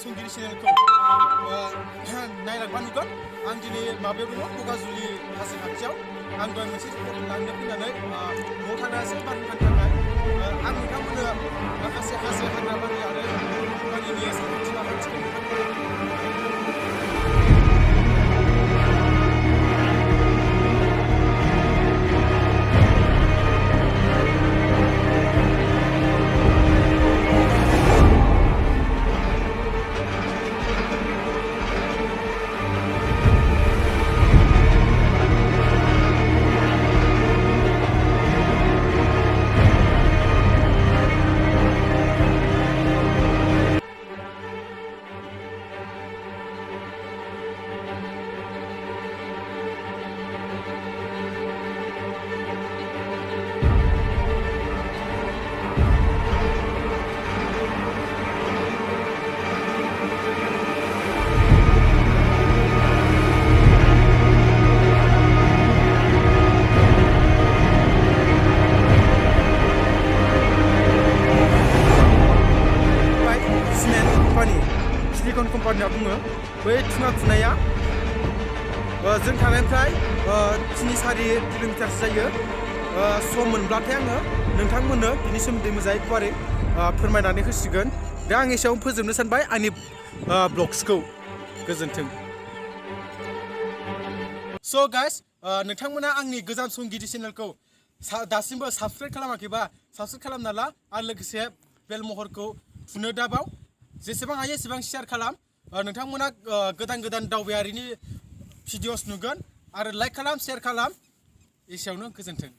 संगिरि चेनेलखौ नायलांबा नुगोन आं दिनै माबायाव दङ बगाजुलि हाजो खाथियाव आं दहाय मोनसे रिपर्ट लांनो फैनानै न'आव थांगासिनो बारहुंखानि थाखाय आं नोंथांमोननो माखासे हाजो हाग्राबारि आरो बारिनि साखाथि माखाथिखौ सिलिकन कम्पानिया बुङो बै थुङा खुनाया जों थानायनिफ्राय 3-4 किल'मिटारसो जायो सम मोनब्लाथाय आङो नोंथांमोननो बिनि सोमोन्दै मोजाङै गुवारै फोरमायनानै होसिगोन दा आं एसेयावनो फोजोबनो सानबाय आंनि ब्लग्सखौ गोजोन्थों स' गाइस नोंथांमोना आंनि गोजाम संगिरि चेनेलखौ दासिमबो साबस्क्राइब खालामाखैबा साबस्क्राइब खालामना ला आरो लोगोसे बेल महरखौ थुनो दाबाव जेसेबां हायो एसेबां शेयार खालाम नोंथांमोना गोदान गोदान दावबायारिनि भिडिअस नुगोन आरो लाइक खालाम शेयार खालाम एसेयावनो गोजोन्थों